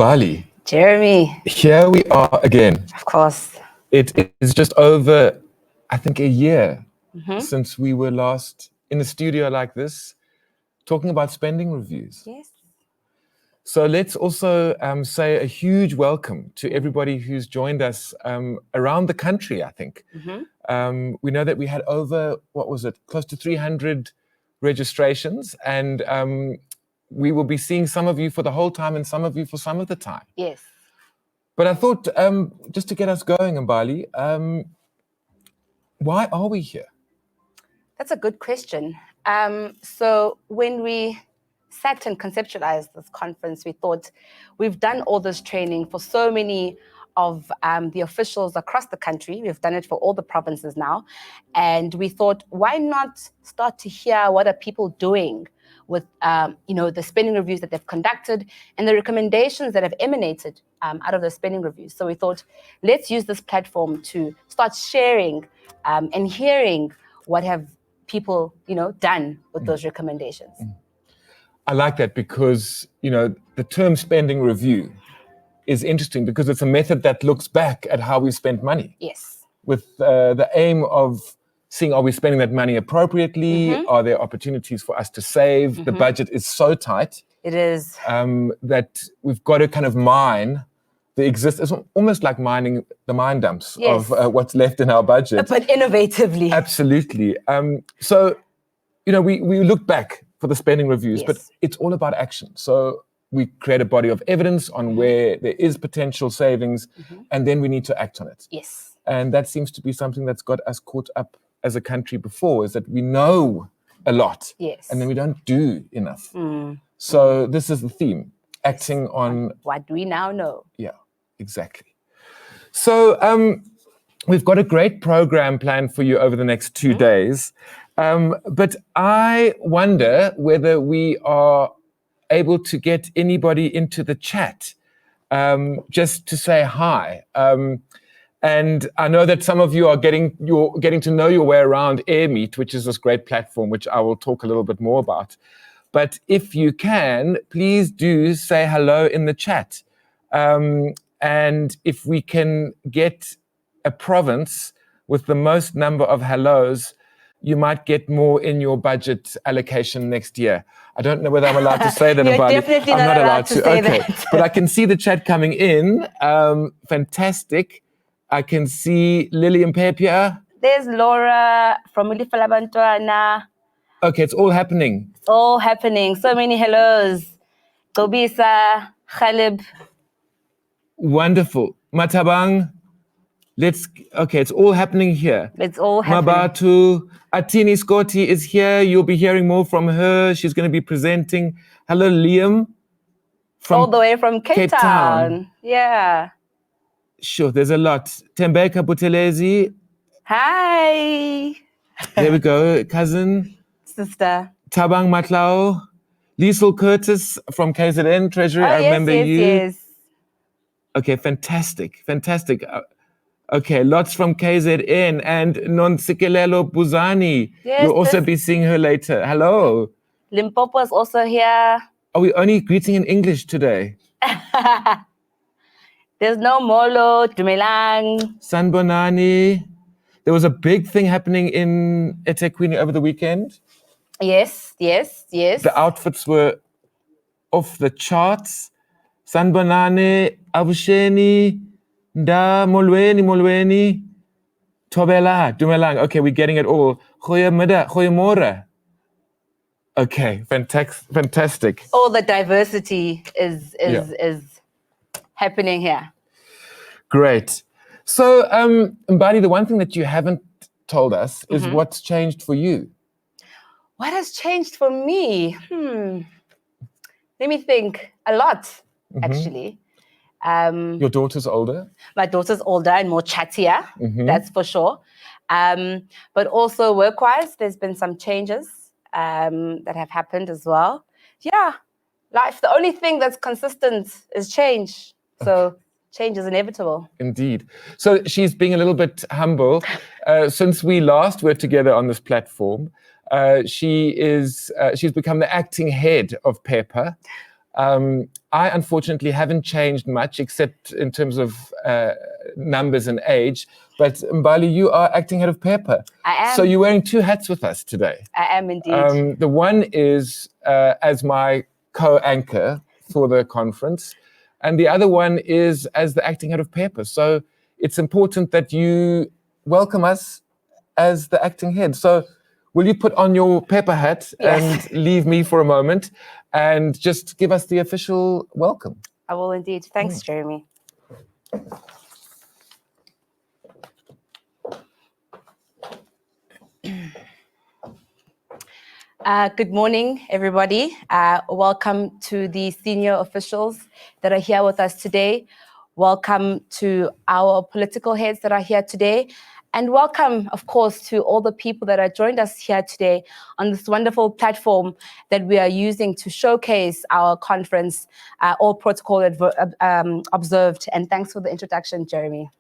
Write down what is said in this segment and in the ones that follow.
Mbali, Jeremy. here we are again. Of course. It is just over, I think, a year since we were last in a studio like this, talking about spending reviews. Yes. So let's also say a huge welcome to everybody who's joined us around the country, I think. We know that we had over, close to 300 registrations, and we will be seeing some of you for the whole time and some of you for some of the time. Yes. But I thought, just to get us going, Mbali, why are we here? That's a good question. So when we sat and conceptualized this conference, we thought we've done all this training for so many of the officials across the country. We've done it for all the provinces now. And we thought, why not start to hear what are people doing with the spending reviews that they've conducted and the recommendations that have emanated out of the spending reviews. So we thought, let's use this platform to start sharing and hearing what have people done with those recommendations. I like that because, the term spending review is interesting because it's a method that looks back at how we spent money. Yes. With the aim of seeing, are we spending that money appropriately? Are there opportunities for us to save? The budget is so tight. It is. That we've got to kind of mine it's almost like mining the mine dumps of what's left in our budget. But innovatively. Absolutely. So, we look back for the spending reviews, but it's all about action. So we create a body of evidence on where there is potential savings, and then we need to act on it. Yes. And that seems to be something that's got us caught up as a country before, is that we know a lot, and then we don't do enough. So this is the theme, acting on what we now know. Yeah, exactly. So we've got a great program planned for you over the next 2 days. But I wonder whether we are able to get anybody into the chat just to say hi. And I know that some of you are getting to know your way around AirMeet, which is this great platform, which I will talk a little bit more about. But if you can, please do say hello in the chat. And if we can get a province with the most number of hellos, you might get more in your budget allocation next year. I don't know whether I'm allowed to say that. You're definitely not allowed to say that. But I can see the chat coming in. Fantastic. I can see Lily and Pepia. There's Laura from Ulifala Bantwana. Okay, it's all happening. It's all happening. So many hellos. Gobisa, Khalib. Wonderful. Matabang. It's all happening here. It's all happening. Mabatu, Atini Scotty is here. You'll be hearing more from her. She's going to be presenting. Hello, Liam. All the way from Cape Town. Yeah. Sure, there's a lot. Mbali Buthelezi. Hi. There we go. Cousin. Sister. Tabang Matlao. Liesel Curtis from KZN Treasury. I remember you. Yes. Okay, fantastic. Okay, lots from KZN and Nonsikelelo Buzani. Yes, We'll also be seeing her later. Hello. Limpopo is also here. Are we only greeting in English today? There's no Molo, Dumelang. Sanbonani. There was a big thing happening in eThekwini over the weekend. Yes. The outfits were off the charts. Sanbonani, Abusheni, Da Molweni, Tobela, Dumelang. Okay, we're getting it all. Goeiemorgen. Okay, fantastic. All the diversity is happening here. Great. So, Mbali, the one thing that you haven't told us is what's changed for you. What has changed for me? Let me think. A lot, actually. Your daughter's older? My daughter's older and more chattier, that's for sure. But also work-wise, there's been some changes that have happened as well. Yeah, life, the only thing that's consistent is change. So change is inevitable. Indeed. So she's being a little bit humble. Since we last worked together on this platform, she's become the acting head of PEPA. I unfortunately haven't changed much except in terms of numbers and age. But Mbali, you are acting head of PEPA. I am. So you're wearing two hats with us today. I am indeed. The one is as my co-anchor for the conference, and the other one is as the acting head of PEPA. So it's important that you welcome us as the acting head. So will you put on your PEPA hat and leave me for a moment and just give us the official welcome? I will indeed. Thanks, Jeremy. Good morning, everybody. Welcome to the senior officials that are here with us today. Welcome to our political heads that are here today. And welcome, of course, to all the people that have joined us here today on this wonderful platform that we are using to showcase our conference, all protocol observed. And thanks for the introduction, Jeremy.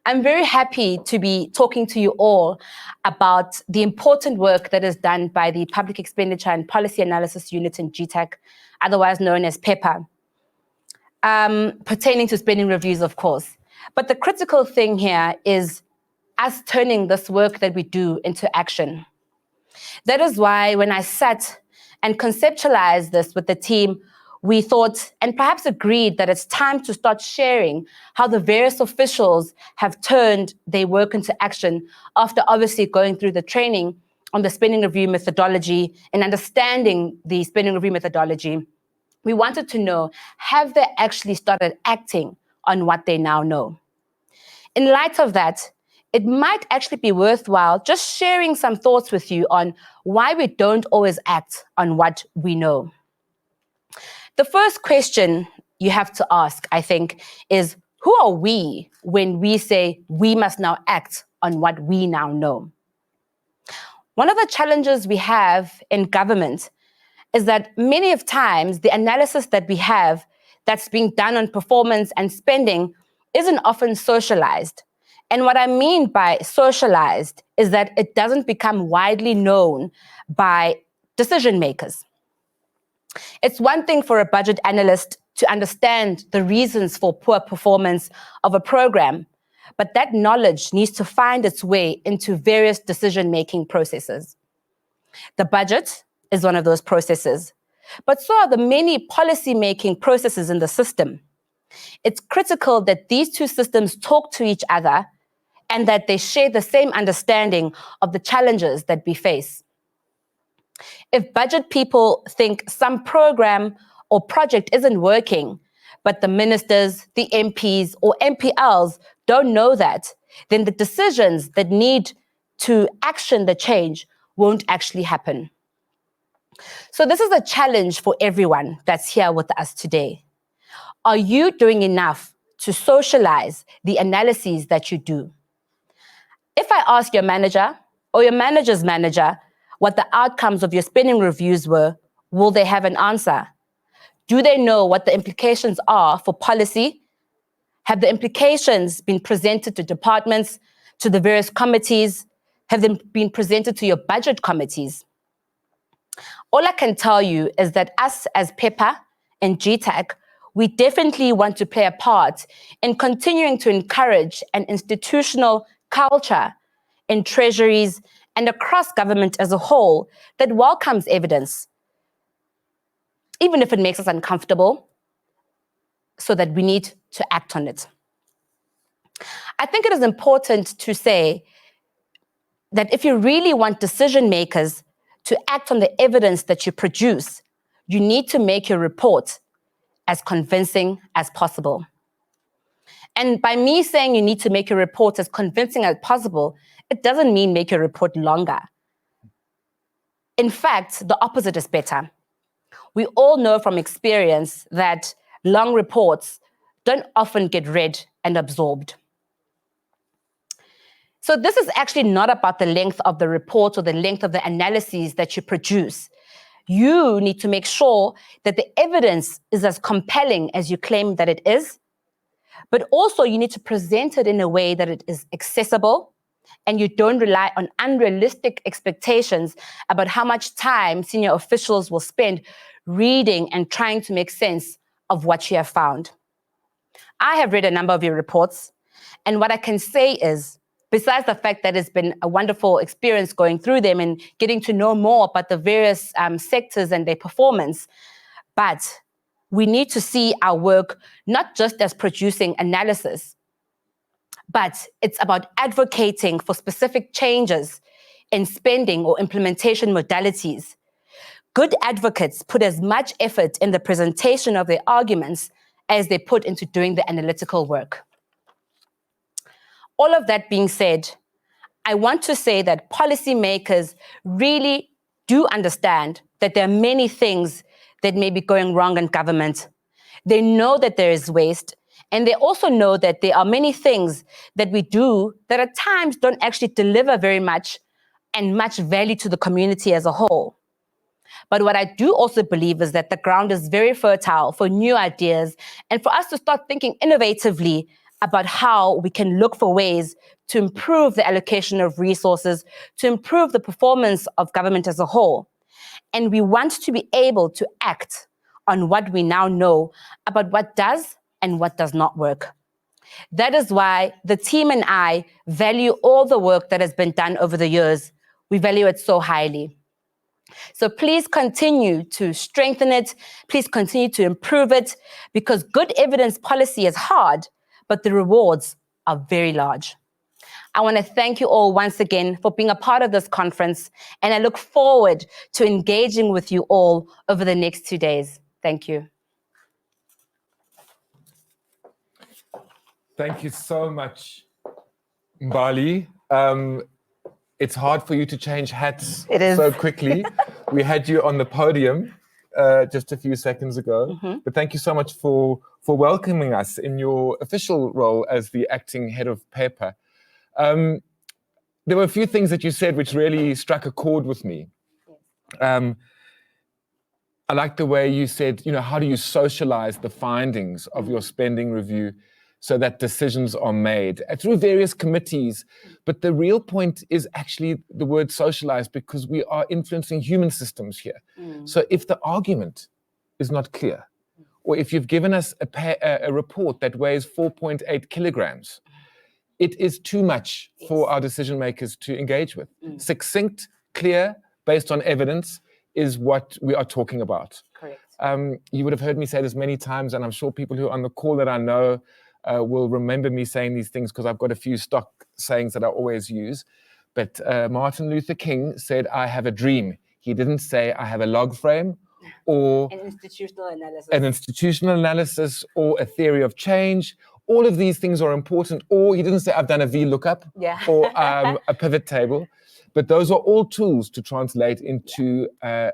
I'm very happy to be talking to you all about the important work that is done by the Public Expenditure and Policy Analysis Unit in GTAC, otherwise known as PEPA, pertaining to spending reviews, of course. But the critical thing here is us turning this work that we do into action. That is why when I sat and conceptualized this with the team, we thought and perhaps agreed that it's time to start sharing how the various officials have turned their work into action after obviously going through the training on the spending review methodology and understanding the spending review methodology. We wanted to know, have they actually started acting on what they now know? In light of that, it might actually be worthwhile just sharing some thoughts with you on why we don't always act on what we know. The first question you have to ask, I think, is who are we when we say we must now act on what we now know? One of the challenges we have in government is that many of times the analysis that we have that's being done on performance and spending isn't often socialized. And what I mean by socialized is that it doesn't become widely known by decision makers. It's one thing for a budget analyst to understand the reasons for poor performance of a program, but that knowledge needs to find its way into various decision-making processes. The budget is one of those processes, but so are the many policy-making processes in the system. It's critical that these two systems talk to each other and that they share the same understanding of the challenges that we face. If budget people think some program or project isn't working, but the ministers, the MPs, or MPLs don't know that, then the decisions that need to action the change won't actually happen. So this is a challenge for everyone that's here with us today. Are you doing enough to socialize the analyses that you do? If I ask your manager or your manager's manager what the outcomes of your spending reviews were, will they have an answer? Do they know what the implications are for policy? Have the implications been presented to departments, to the various committees? Have they been presented to your budget committees? All I can tell you is that us as PEPA and GTAC, we definitely want to play a part in continuing to encourage an institutional culture in treasuries and across government as a whole that welcomes evidence, even if it makes us uncomfortable, so that we need to act on it. I think it is important to say that if you really want decision makers to act on the evidence that you produce, you need to make your report as convincing as possible. And by me saying you need to make your report as convincing as possible, it doesn't mean make your report longer. In fact, the opposite is better. We all know from experience that long reports don't often get read and absorbed. So this is actually not about the length of the report or the length of the analyses that you produce. You need to make sure that the evidence is as compelling as you claim that it is, but also you need to present it in a way that it is accessible and you don't rely on unrealistic expectations about how much time senior officials will spend reading and trying to make sense of what you have found. I have read a number of your reports, and what I can say is, besides the fact that it's been a wonderful experience going through them and getting to know more about the various sectors and their performance, but we need to see our work not just as producing analysis, but it's about advocating for specific changes in spending or implementation modalities. Good advocates put as much effort in the presentation of their arguments as they put into doing the analytical work. All of that being said, I want to say that policymakers really do understand that there are many things that may be going wrong in government. They know that there is waste, and they also know that there are many things that we do that at times don't actually deliver very much and much value to the community as a whole. But what I do also believe is that the ground is very fertile for new ideas and for us to start thinking innovatively about how we can look for ways to improve the allocation of resources, to improve the performance of government as a whole. And we want to be able to act on what we now know about what does and what does not work. That is why the team and I value all the work that has been done over the years. We value it so highly. So please continue to strengthen it. Please continue to improve it, because good evidence policy is hard, but the rewards are very large. I want to thank you all once again for being a part of this conference, and I look forward to engaging with you all over the next 2 days. Thank you. Thank you so much, Mbali. It's hard for you to change hats so quickly. We had you on the podium just a few seconds ago, but thank you so much for welcoming us in your official role as the acting head of PEPA. There were a few things that you said which really struck a chord with me. I like the way you said, how do you socialize the findings of your spending review so that decisions are made through various committees. But the real point is actually the word socialize, because we are influencing human systems here. So if the argument is not clear, or if you've given us a report that weighs 4.8 kilograms, it is too much for our decision makers to engage with. Succinct, clear, based on evidence is what we are talking about. Correct. You would have heard me say this many times, and I'm sure people who are on the call that I know will remember me saying these things, because I've got a few stock sayings that I always use. But Martin Luther King said, "I have a dream." He didn't say, "I have a log frame," or an institutional analysis, or a theory of change. All of these things are important. Or he didn't say, "I've done a VLOOKUP," or a pivot table. But those are all tools to translate into a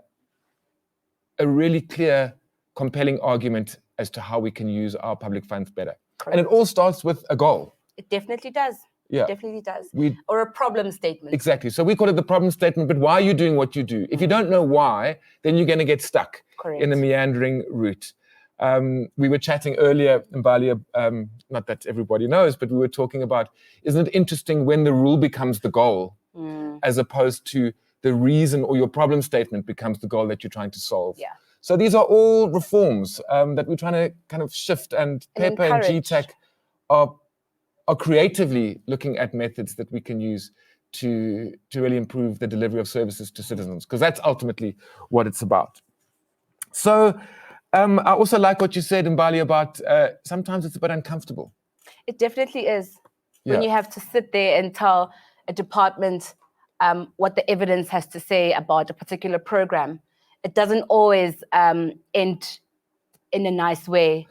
really clear, compelling argument as to how we can use our public funds better. Correct. And it all starts with a goal. It definitely does. Yeah. It definitely does. Or a problem statement. Exactly. So we call it the problem statement, but why are you doing what you do? If you don't know why, then you're going to get stuck in a meandering route. We were chatting earlier, Mbali, not that everybody knows, but we were talking about, isn't it interesting when the rule becomes the goal, as opposed to the reason or your problem statement becomes the goal that you're trying to solve? Yeah. So these are all reforms that we're trying to kind of shift, and PEPA and GTAC are creatively looking at methods that we can use to really improve the delivery of services to citizens, because that's ultimately what it's about. So I also like what you said, Mbali, about sometimes it's a bit uncomfortable. It definitely is. When you have to sit there and tell a department what the evidence has to say about a particular program. It doesn't always end in a nice way.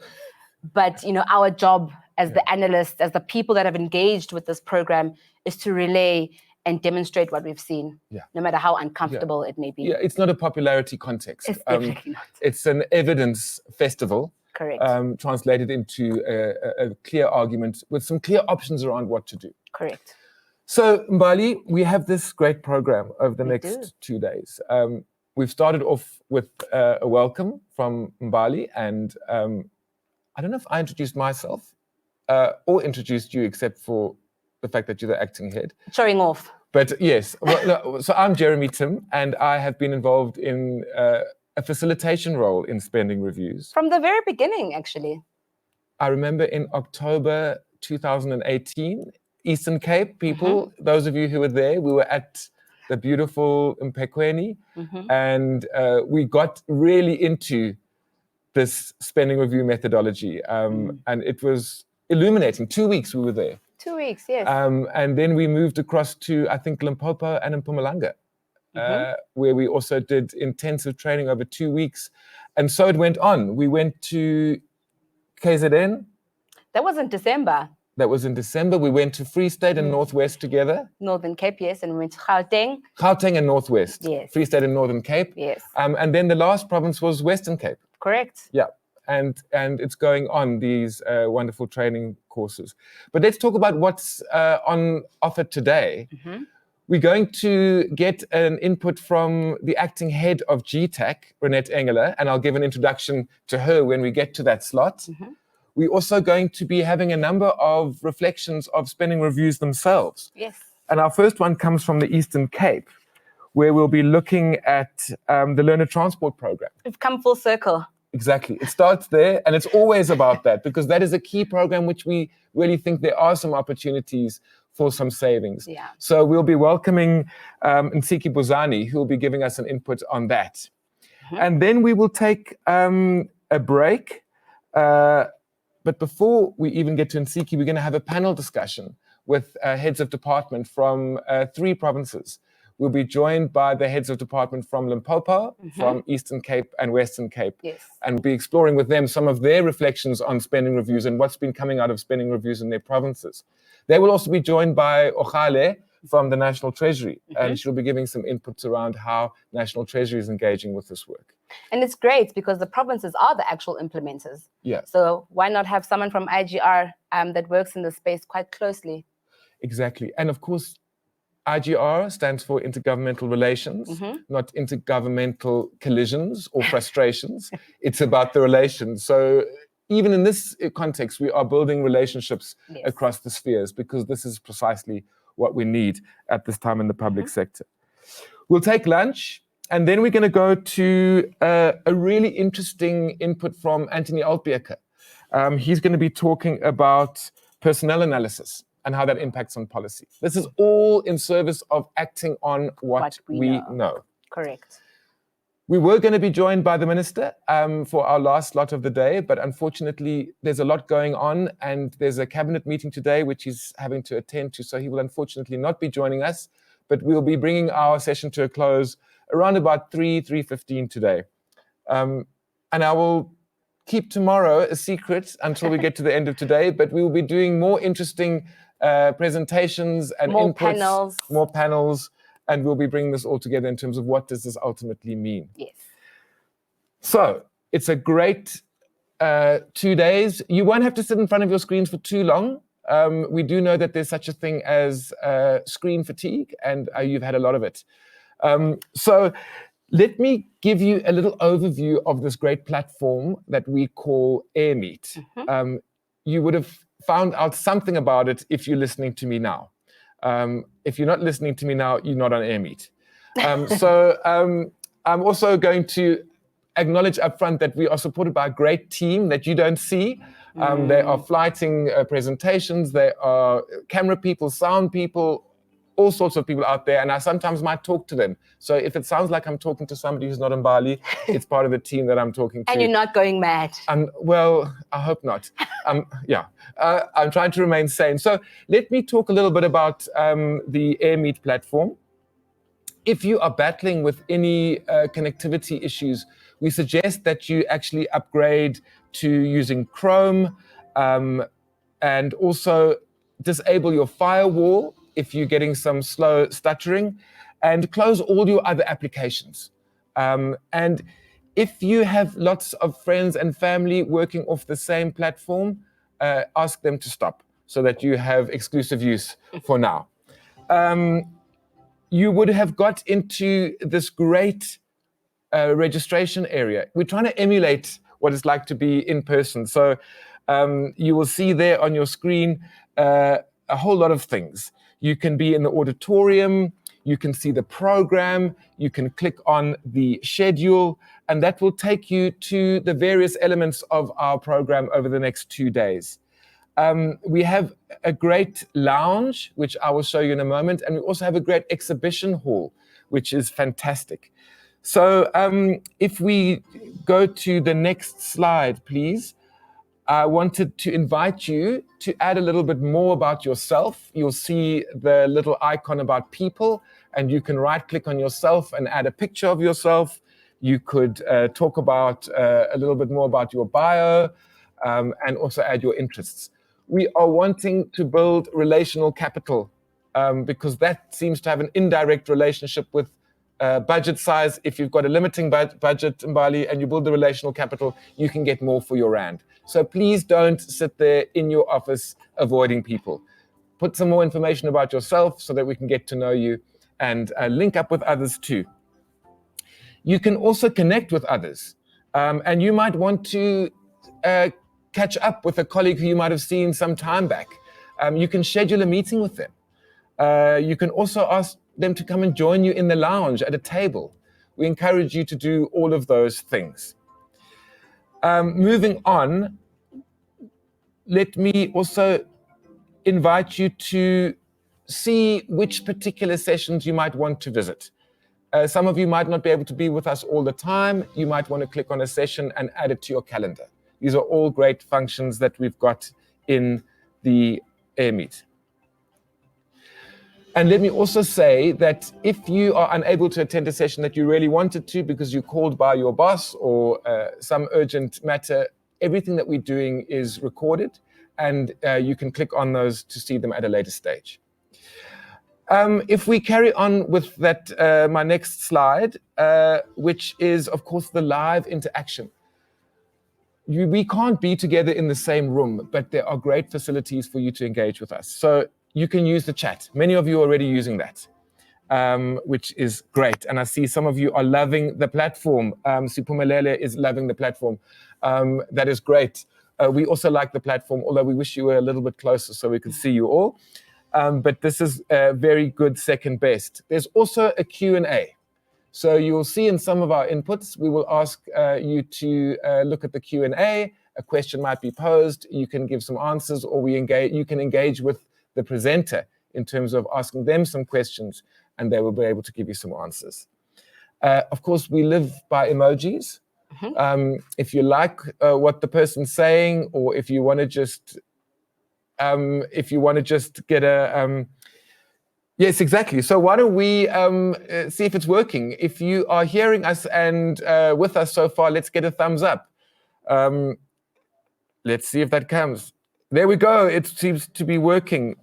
But our job as the analysts, as the people that have engaged with this program, is to relay and demonstrate what we've seen, no matter how uncomfortable it may be. Yeah, it's not a popularity context. It's definitely not. It's an evidence festival. Correct. Translated into a clear argument with some clear options around what to do. Correct. So, Mbali, we have this great program over the next 2 days. We've started off with a welcome from Mbali, and I don't know if I introduced myself or introduced you, except for the fact that you're the acting head. Showing off. But yes, so I'm Jeremy Timm, and I have been involved in a facilitation role in spending reviews. From the very beginning, actually. I remember in October 2018, Eastern Cape people, those of you who were there, we were at the beautiful Mpekweni, and we got really into this spending review methodology, and it was illuminating. 2 weeks we were there. 2 weeks, yes. And then we moved across to, I think, Limpopo and Mpumalanga, where we also did intensive training over 2 weeks. And so it went on. We went to KZN. That was in December. That was in December. We went to Free State and Northwest together. Northern Cape, yes, and we went to Gauteng. Gauteng and Northwest. Yes. Free State and Northern Cape. Yes. And then the last province was Western Cape. Correct. Yeah. And it's going on, these wonderful training courses. But let's talk about what's on offer today. We're going to get an input from the acting head of GTAC, Ronette Engela, and I'll give an introduction to her when we get to that slot. We're also going to be having a number of reflections of spending reviews themselves. Yes. And our first one comes from the Eastern Cape, where we'll be looking at the Learner Transport Program. We've come full circle. Exactly. It starts there, and it's always about that, because that is a key program which we really think there are some opportunities for some savings. Yeah. So we'll be welcoming Nsiki Buzani, who will be giving us an input on that. And then we will take a break. But before we even get to Nsiki, we're going to have a panel discussion with heads of department from 3 provinces. We'll be joined by the heads of department from Limpopo, from Eastern Cape and Western Cape. Yes. And be exploring with them some of their reflections on spending reviews and what's been coming out of spending reviews in their provinces. They will also be joined by Ochale from the National Treasury, and she'll be giving some inputs around how National Treasury is engaging with this work. And it's great because the provinces are the actual implementers. Yeah. So why not have someone from IGR that works in the space quite closely? Exactly. And of course, IGR stands for Intergovernmental Relations, not intergovernmental collisions or frustrations. It's about the relations. So even in this context, we are building relationships across the spheres, because this is precisely what we need at this time in the public sector. We'll take lunch, and then we're going to go to a really interesting input from Anthony Altbeker. He's going to be talking about personnel analysis and how that impacts on policy. This is all in service of acting on what we know. Correct. We were going to be joined by the minister for our last slot of the day, but unfortunately there's a lot going on, and there's a cabinet meeting today which he's having to attend to, so he will unfortunately not be joining us, but we'll be bringing our session to a close around about 3:15 today. And I will keep tomorrow a secret until we get to the end of today, but we will be doing more interesting presentations and inputs, more panels, and we'll be bringing this all together in terms of what does this ultimately mean. Yes. So it's a great 2 days. You won't have to sit in front of your screens for too long. We do know that there's such a thing as screen fatigue, and you've had a lot of it. So let me give you a little overview of this great platform that we call AirMeet. You would have found out something about it if you're listening to me now. If you're not listening to me now, you're not on AirMeet. I'm also going to acknowledge upfront that we are supported by a great team that you don't see. They are flighting presentations, they are camera people, sound people, all sorts of people out there, and I sometimes might talk to them. So if it sounds like I'm talking to somebody who's not in Mbali, it's part of the team that I'm talking to. And you're not going mad. Well, I hope not. I'm trying to remain sane. So let me talk a little bit about the AirMeet platform. If you are battling with any connectivity issues, we suggest that you actually upgrade to using Chrome, and also disable your firewall if you're getting some slow stuttering, and close all your other applications. And if you have lots of friends and family working off the same platform, ask them to stop so that you have exclusive use for now. You would have got into this great registration area. We're trying to emulate what it's like to be in person. So you will see there on your screen a whole lot of things. You can be in the auditorium, You can see the program, you can click on the schedule, and that will take you to the various elements of our program over the next 2 days. We have a great lounge, which I will show you in a moment, and we also have a great exhibition hall, which is fantastic. So if we go to the next slide, please. I wanted to invite you to add a little bit more about yourself. You'll see the little icon about people, and you can right-click on yourself and add a picture of yourself. You could talk about a little bit more about your bio, and also add your interests. We are wanting to build relational capital, because that seems to have an indirect relationship with budget size. If you've got a limiting budget, Mbali, and you build the relational capital, you can get more for your rand. So please don't sit there in your office avoiding people. Put some more information about yourself so that we can get to know you and link up with others too. You can also connect with others, and you might want to catch up with a colleague who you might have seen some time back. You can schedule a meeting with them. You can also ask them to come and join you in the lounge at a table. We encourage you to do all of those things. Moving on, let me also invite you to see which particular sessions you might want to visit. Some of you might not be able to be with us all the time. You might want to click on a session and add it to your calendar. These are all great functions that we've got in the AirMeet. And let me also say that if you are unable to attend a session that you really wanted to because you're called by your boss or some urgent matter, everything that we're doing is recorded, and you can click on those to see them at a later stage. If we carry on with that, my next slide, which is, of course, the live interaction. We can't be together in the same room, but there are great facilities for you to engage with us. So you can use the chat. Many of you are already using that, which is great. And I see some of you are loving the platform. Siphumelele is loving the platform. That is great. We also like the platform, although we wish you were a little bit closer so we could see you all. But this is very good second best. There's also a Q&A. So you will see in some of our inputs, we will ask you to look at the Q&A. A question might be posed. You can give some answers, or you can engage with the presenter in terms of asking them some questions, and they will be able to give you some answers. Of course, we live by emojis. Mm-hmm. If you like what the person's saying, or if you want to just get a yes, exactly. So why don't we see if it's working? If you are hearing us and with us so far, let's get a thumbs up. Let's see if that comes. There we go. It seems to be working.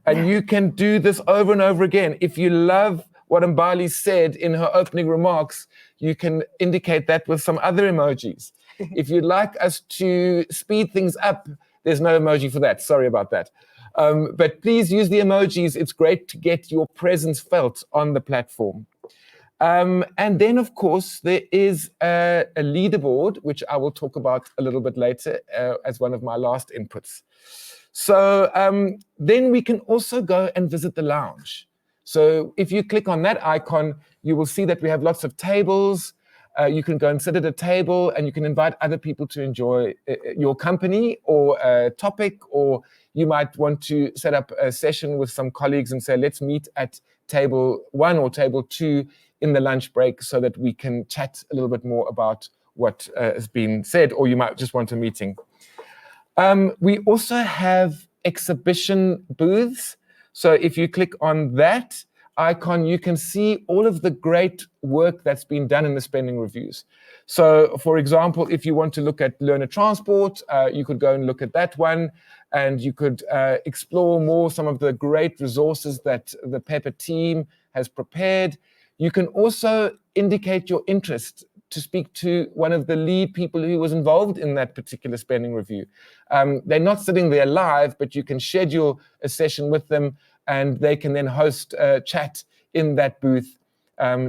And you can do this over and over again. If you love what Mbali said in her opening remarks, you can indicate that with some other emojis. If you'd like us to speed things up, there's no emoji for that. Sorry about that. But please use the emojis. It's great to get your presence felt on the platform. And then, of course, there is a leaderboard, which I will talk about a little bit later as one of my last inputs. So then we can also go and visit the lounge. So if you click on that icon, you will see that we have lots of tables. You can go and sit at a table, and you can invite other people to enjoy your company or a topic, or you might want to set up a session with some colleagues and say, let's meet at table 1 or table 2 in the lunch break so that we can chat a little bit more about what has been said, or you might just want a meeting. We also have exhibition booths. So if you click on that icon, you can see all of the great work that's been done in the spending reviews. So, for example, if you want to look at learner transport, you could go and look at that one, and you could explore more some of the great resources that the PEPA team has prepared. You can also indicate your interest to speak to one of the lead people who was involved in that particular spending review. They're not sitting there live, but you can schedule a session with them, and they can then host a chat in that booth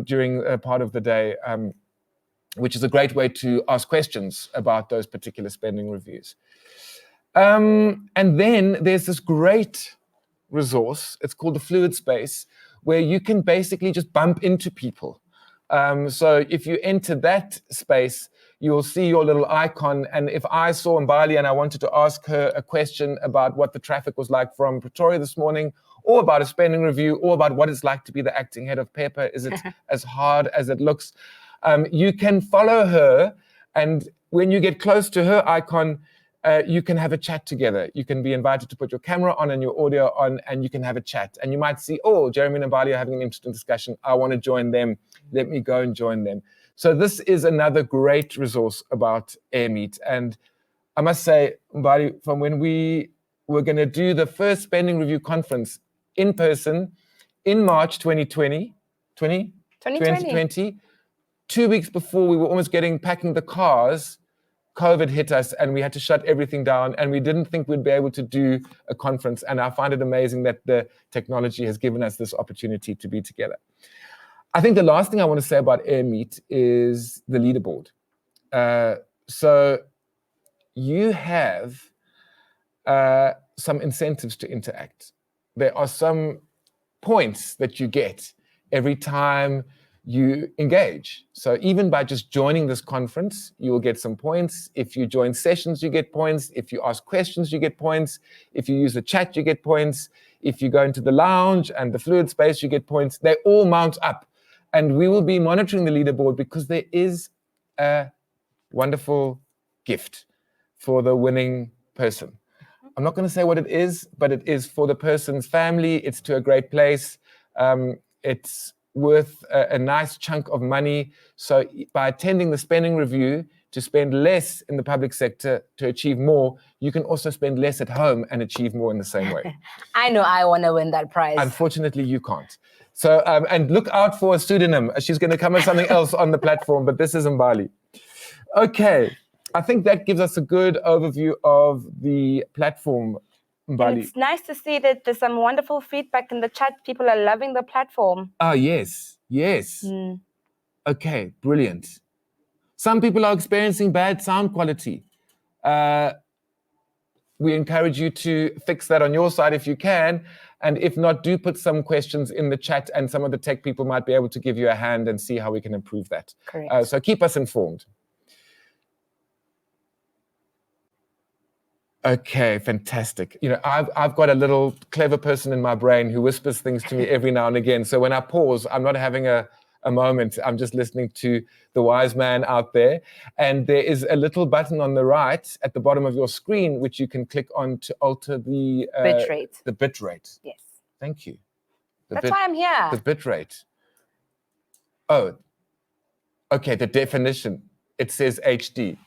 during a part of the day, which is a great way to ask questions about those particular spending reviews. And then there's this great resource. It's called the Fluid Space, where you can basically just bump into people. So if you enter that space, you'll see your little icon. And if I saw Mbali and I wanted to ask her a question about what the traffic was like from Pretoria this morning, or about a spending review, or about what it's like to be the acting head of PEPA, is it as hard as it looks? You can follow her, and when you get close to her icon, you can have a chat together. You can be invited to put your camera on and your audio on, and you can have a chat. And you might see, oh, Jeremy and Mbali are having an interesting discussion. I want to join them. Let me go and join them. So this is another great resource about AirMeet. And I must say, Mbali, from when we were going to do the first spending review conference in person in March 2020, 2 weeks before we were almost packing the cars, COVID hit us and we had to shut everything down, and we didn't think we'd be able to do a conference. And I find it amazing that the technology has given us this opportunity to be together. I think the last thing I want to say about AirMeet is the leaderboard. So you have some incentives to interact. There are some points that you get every time you engage. So even by just joining this conference, you will get some points. If you join sessions, you get points. If you ask questions, you get points. If you use the chat, you get points. If you go into the lounge and the fluid space, you get points. They all mount up. And we will be monitoring the leaderboard because there is a wonderful gift for the winning person. I'm not going to say what it is, but it is for the person's family. It's to a great place. It's worth a nice chunk of money. So by attending the spending review, to spend less in the public sector to achieve more, you can also spend less at home and achieve more in the same way. I know I want to win that prize. Unfortunately, you can't. So, and look out for a pseudonym. She's going to come as something else on the platform, but this is Mbali. Okay, I think that gives us a good overview of the platform, Mbali. And it's nice to see that there's some wonderful feedback in the chat. People are loving the platform. Oh, yes. Okay, brilliant. Some people are experiencing bad sound quality. We encourage you to fix that on your side if you can. And if not, do put some questions in the chat, and some of the tech people might be able to give you a hand and see how we can improve that. Correct. So keep us informed. Okay, fantastic. You know, I've got a little clever person in my brain who whispers things to me every now and again. So when I pause, I'm not having a moment. I'm just listening to the wise man out there. And there is a little button on the right at the bottom of your screen, which you can click on to alter the bit rate. The bit rate. Yes. Thank you. That's why I'm here. The bit rate. Oh, okay. The definition. It says HD.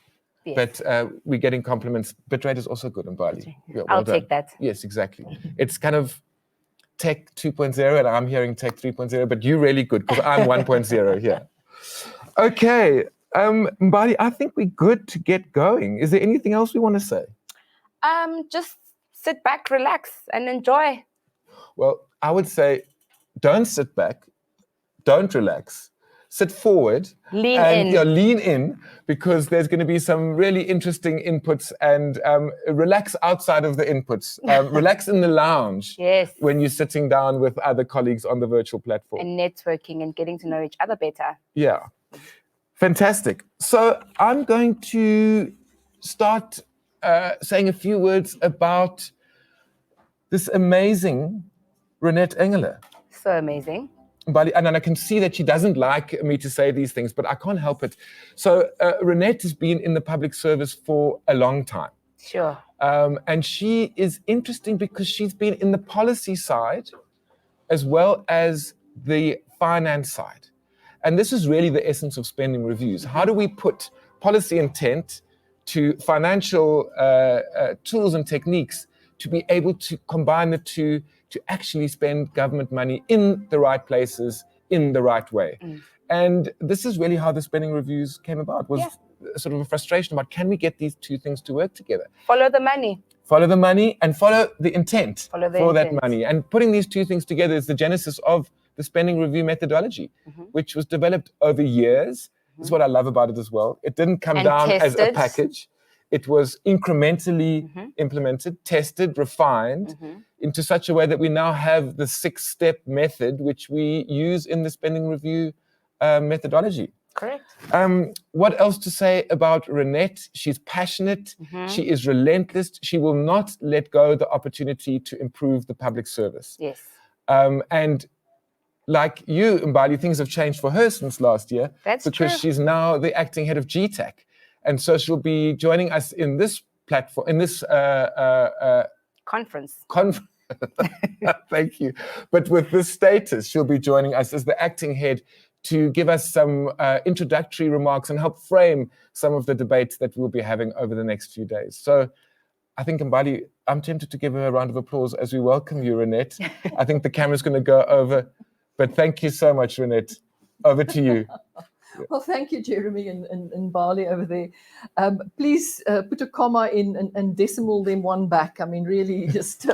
Yes. But we're getting compliments. Bitrate is also good in Mbali. Yeah, well I'll take that. Yes, exactly. It's kind of Tech 2.0, and I'm hearing Tech 3.0, but you're really good because I'm 1.0 here. Okay, Mbali, I think we're good to get going. Is there anything else we want to say? Just sit back, relax, and enjoy. Well, I would say don't sit back, don't relax. Sit forward, lean in, because there's going to be some really interesting inputs, and relax outside of the inputs. Relax in the lounge when you're sitting down with other colleagues on the virtual platform. And networking and getting to know each other better. Yeah, fantastic. So I'm going to start saying a few words about this amazing Ronette Engela. So amazing. Mbali, and I can see that she doesn't like me to say these things, but I can't help it. So Ronette has been in the public service for a long time. Sure. And she is interesting because she's been in the policy side as well as the finance side. And this is really the essence of spending reviews. How do we put policy intent to financial tools and techniques to be able to combine the two to actually spend government money in the right places, in the right way. And this is really how the spending reviews came about, was sort of a frustration about, can we get these two things to work together? Follow the money. Follow the money and follow the intent that money. And putting these two things together is the genesis of the spending review methodology, which was developed over years. This is what I love about it as well. It didn't come down as a package. it was incrementally implemented, tested, refined into such a way that we now have the 6-step method which we use in the spending review methodology. Correct. What else to say about Ronette? She's passionate. She is relentless. She will not let go the opportunity to improve the public service. Yes. And like you, Mbali, things have changed for her since last year. That's because true. she's now the acting head of GTAC. And so she'll be joining us in this platform, in this conference. Thank you. But with this status, she'll be joining us as the acting head to give us some introductory remarks and help frame some of the debates that we'll be having over the next few days. So I think, Mbali, I'm tempted to give her a round of applause as we welcome you, Ronette. I think the camera's going to go over, but thank you so much, Ronette. Over to you. Well, thank you, Jeremy and Mbali over there. Please put a comma in and decimal them one back. I mean, really, just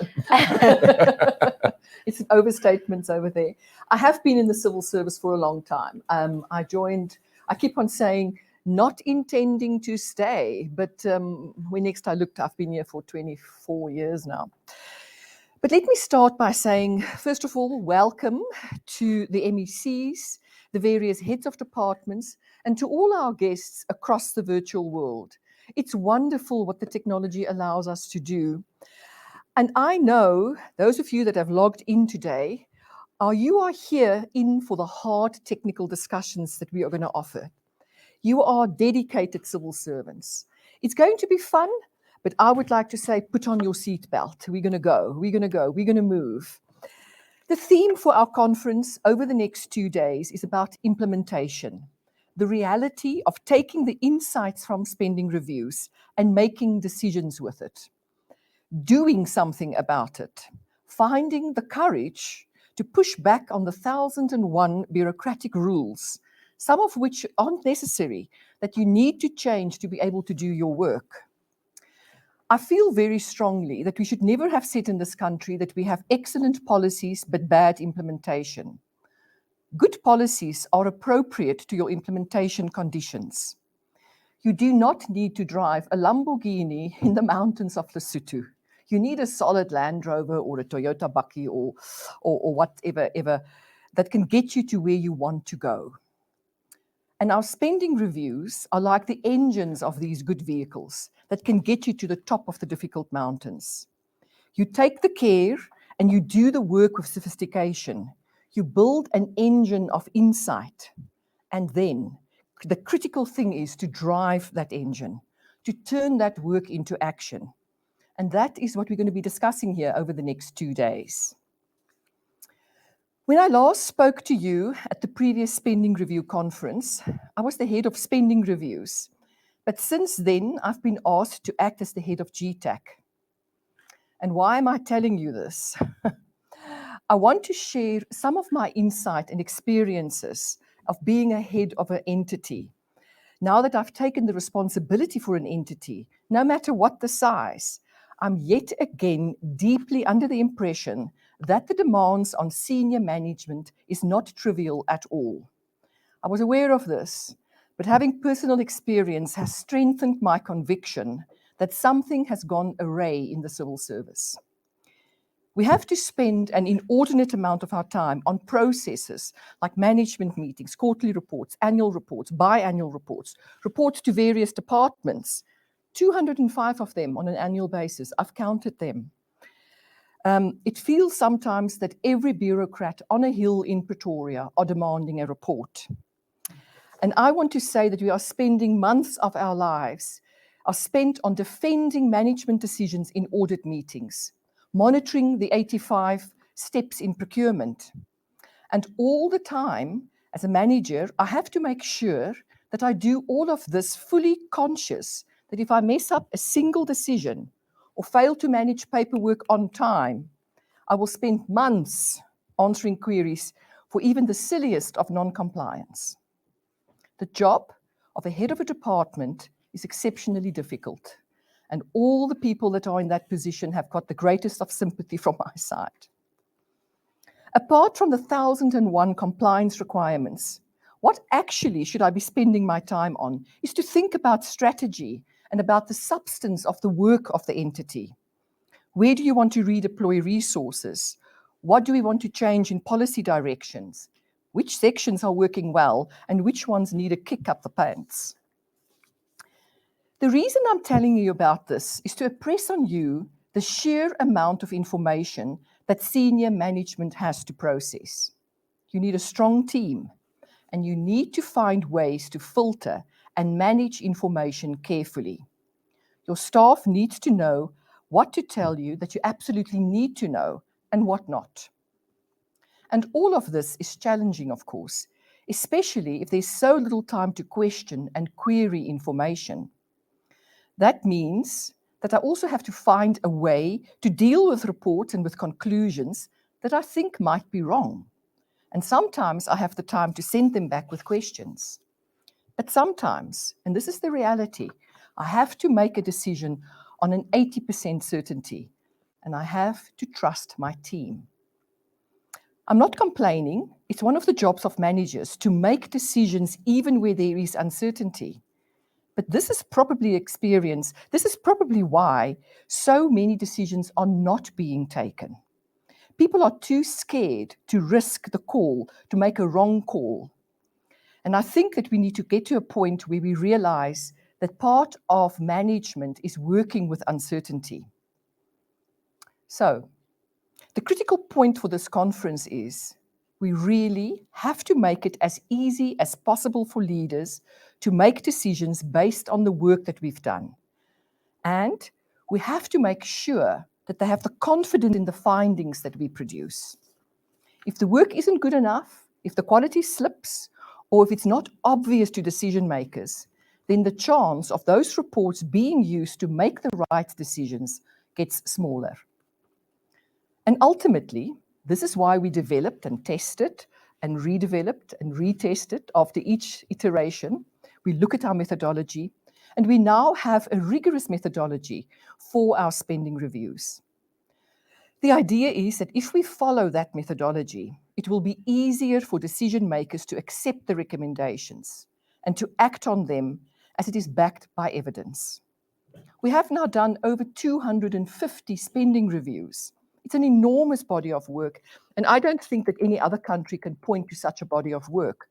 it's overstatements over there. I have been in the civil service for a long time. I keep on saying, not intending to stay, but when next I looked, I've been here for 24 years now. But let me start by saying, first of all, welcome to the MECs, the various heads of departments, and to all our guests across the virtual world. It's wonderful what the technology allows us to do. And I know those of you that have logged in today, you are here in for the hard technical discussions that we are going to offer. You are dedicated civil servants. It's going to be fun, but I would like to say, put on your seatbelt. We're going to go, we're going to go, we're going to move. The theme for our conference over the next 2 days is about implementation, the reality of taking the insights from spending reviews and making decisions with it, doing something about it, finding the courage to push back on the 1,001 bureaucratic rules, some of which aren't necessary, that you need to change to be able to do your work. I feel very strongly that we should never have said in this country that we have excellent policies but bad implementation. Good policies are appropriate to your implementation conditions. You do not need to drive a Lamborghini in the mountains of Lesotho. You need a solid Land Rover or a Toyota Bakkie or whatever that can get you to where you want to go. And our spending reviews are like the engines of these good vehicles that can get you to the top of the difficult mountains. You take the care and you do the work with sophistication. You build an engine of insight. And then the critical thing is to drive that engine, to turn that work into action. And that is what we're going to be discussing here over the next 2 days. When I last spoke to you at the previous spending review conference, I was the head of spending reviews. But since then, I've been asked to act as the head of GTAC. And why am I telling you this? I want to share some of my insight and experiences of being a head of an entity. Now that I've taken the responsibility for an entity, no matter what the size, I'm yet again deeply under the impression that the demands on senior management is not trivial at all. I was aware of this, but having personal experience has strengthened my conviction that something has gone awry in the civil service. We have to spend an inordinate amount of our time on processes like management meetings, quarterly reports, annual reports, biannual reports, reports to various departments, 205 of them on an annual basis. I've counted them. It feels sometimes that every bureaucrat on a hill in Pretoria are demanding a report. And I want to say that we are spending months of our lives are spent on defending management decisions in audit meetings, monitoring the 85 steps in procurement. And all the time, as a manager, I have to make sure that I do all of this fully conscious that if I mess up a single decision or fail to manage paperwork on time, I will spend months answering queries for even the silliest of non-compliance. The job of a head of a department is exceptionally difficult, and all the people that are in that position have got the greatest of sympathy from my side. Apart from the 1,001 compliance requirements, what actually should I be spending my time on is to think about strategy and about the substance of the work of the entity. Where do you want to redeploy resources? What do we want to change in policy directions? Which sections are working well and which ones need a kick up the pants? The reason I'm telling you about this is to impress on you the sheer amount of information that senior management has to process. You need a strong team, and you need to find ways to filter and manage information carefully. Your staff needs to know what to tell you that you absolutely need to know and what not. And all of this is challenging, of course, especially if there's so little time to question and query information. That means that I also have to find a way to deal with reports and with conclusions that I think might be wrong. And sometimes I have the time to send them back with questions. But sometimes, and this is the reality, I have to make a decision on an 80% certainty, and I have to trust my team. I'm not complaining. It's one of the jobs of managers to make decisions even where there is uncertainty. But this is probably why so many decisions are not being taken. People are too scared to risk the call, to make a wrong call. And I think that we need to get to a point where we realize that part of management is working with uncertainty. So, the critical point for this conference is we really have to make it as easy as possible for leaders to make decisions based on the work that we've done. And we have to make sure that they have the confidence in the findings that we produce. If the work isn't good enough, if the quality slips, or if it's not obvious to decision makers, then the chance of those reports being used to make the right decisions gets smaller. And ultimately, this is why we developed and tested and redeveloped and retested after each iteration. We look at our methodology, and we now have a rigorous methodology for our spending reviews. The idea is that if we follow that methodology, it will be easier for decision makers to accept the recommendations and to act on them as it is backed by evidence. We have now done over 250 spending reviews. It's an enormous body of work, and I don't think that any other country can point to such a body of work.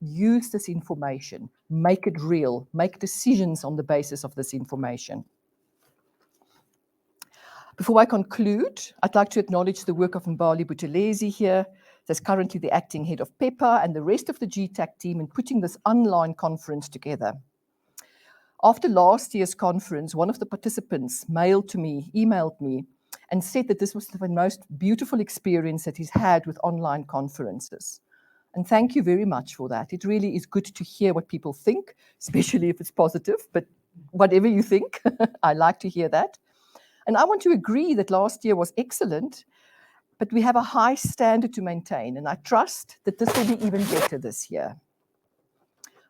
Use this information, make it real, make decisions on the basis of this information. Before I conclude, I'd like to acknowledge the work of Mbali Buthelezi here, that's currently the acting head of PEPA, and the rest of the GTAC team in putting this online conference together. After last year's conference, one of the participants emailed me, and said that this was the most beautiful experience that he's had with online conferences. And thank you very much for that. It really is good to hear what people think, especially if it's positive, but whatever you think, I like to hear that. And I want to agree that last year was excellent, but we have a high standard to maintain, and I trust that this will be even better this year.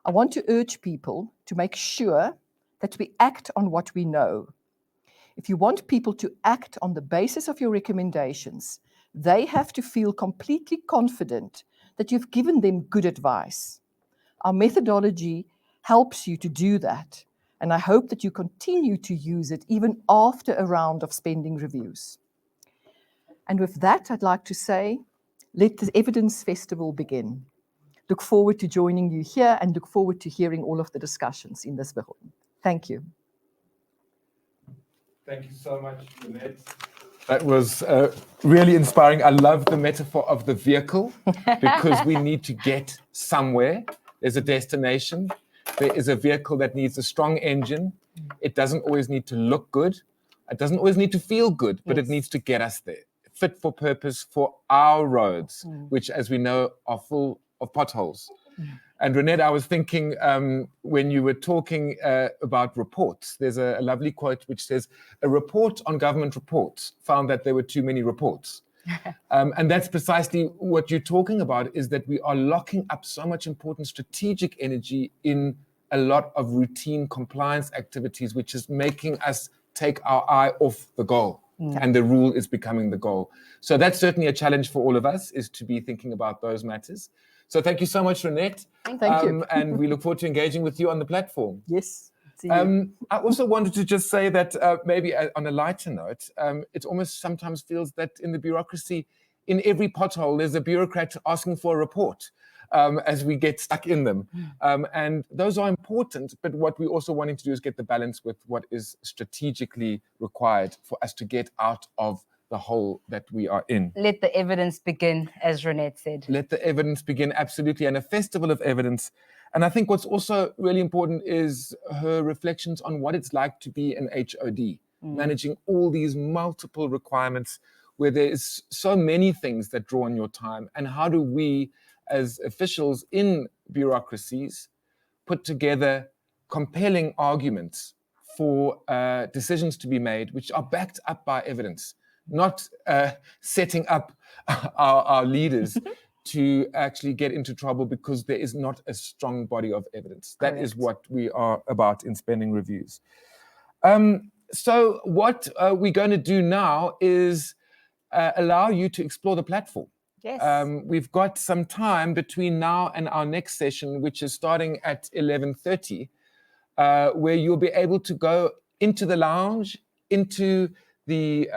I want to urge people to make sure that we act on what we know. If you want people to act on the basis of your recommendations, they have to feel completely confident that you've given them good advice. Our methodology helps you to do that, and I hope that you continue to use it even after a round of spending reviews. And with that, I'd like to say, let the Evidence Festival begin. Look forward to joining you here and look forward to hearing all of the discussions in this room. Thank you. Thank you so much, Ronette. That was really inspiring. I love the metaphor of the vehicle because we need to get somewhere. There's a destination. There is a vehicle that needs a strong engine. It doesn't always need to look good. It doesn't always need to feel good, but it needs to get us there. Fit for purpose for our roads, which, as we know, are full of potholes. And Ronette, I was thinking when you were talking about reports, there's a lovely quote which says, a report on government reports found that there were too many reports. And that's precisely what you're talking about, is that we are locking up so much important strategic energy in a lot of routine compliance activities, which is making us take our eye off the goal. And the rule is becoming the goal. So that's certainly a challenge for all of us, is to be thinking about those matters. So thank you so much, Ronette. Thank you. And we look forward to engaging with you on the platform. Yes. See you. I also wanted to just say that maybe on a lighter note, it almost sometimes feels that in the bureaucracy, in every pothole, there's a bureaucrat asking for a report as we get stuck in them. And those are important, but what we also wanting to do is get the balance with what is strategically required for us to get out of the hole that we are in. Let the evidence begin, as Ronette said. Let the evidence begin, absolutely, and a festival of evidence. And I think what's also really important is her reflections on what it's like to be an HOD, managing all these multiple requirements where there is so many things that draw on your time. And how do we, as officials in bureaucracies, put together compelling arguments for decisions to be made, which are backed up by evidence, not setting up our leaders to actually get into trouble because there is not a strong body of evidence. That is what we are about in spending reviews. So what we're going to do now is allow you to explore the platform. Yes. We've got some time between now and our next session, which is starting at 11:30, where you'll be able to go into the lounge, into the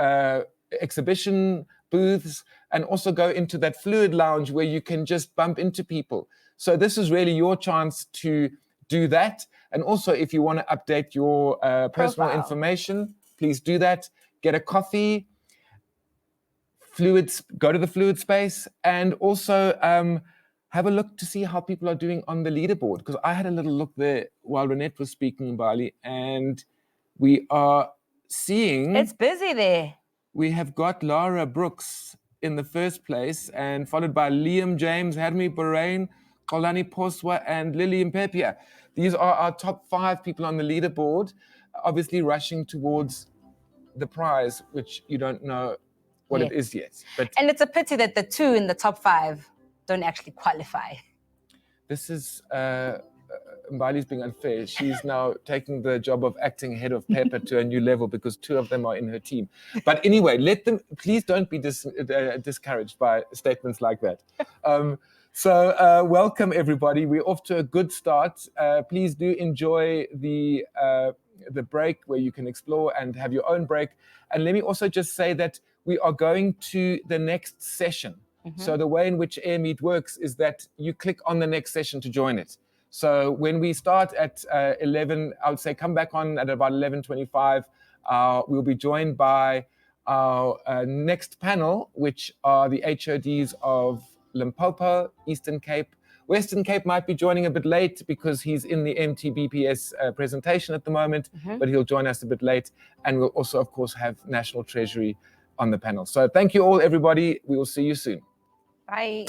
exhibition booths, and also go into that fluid lounge where you can just bump into people. So this is really your chance to do that. And also, if you want to update your personal information, please do that. Get a coffee, go to the fluid space, and also have a look to see how people are doing on the leaderboard. Because I had a little look there while Ronette was speaking, Mbali, and we are seeing... It's busy there. We have got Lara Brooks in the first place, and followed by Liam James, Hermi Bahrain, Kolani Poswa, and Lily Mpepia. These are our top 5 people on the leaderboard, obviously rushing towards the prize, which you don't know what it is yet. And it's a pity that the 2 in the top 5 don't actually qualify. This is... Mbali's being unfair. She's now taking the job of acting head of PEPA to a new level because 2 of them are in her team. But anyway, please don't be discouraged by statements like that. So welcome everybody. We're off to a good start. Please do enjoy the break where you can explore and have your own break. And let me also just say that we are going to the next session. So the way in which AirMeet works is that you click on the next session to join it. So when we start at 11, I would say come back on at about 11:25. We'll be joined by our next panel, which are the HODs of Limpopo, Eastern Cape. Western Cape might be joining a bit late because he's in the MTBPS presentation at the moment, but he'll join us a bit late. And we'll also, of course, have National Treasury on the panel. So thank you all, everybody. We will see you soon. Bye.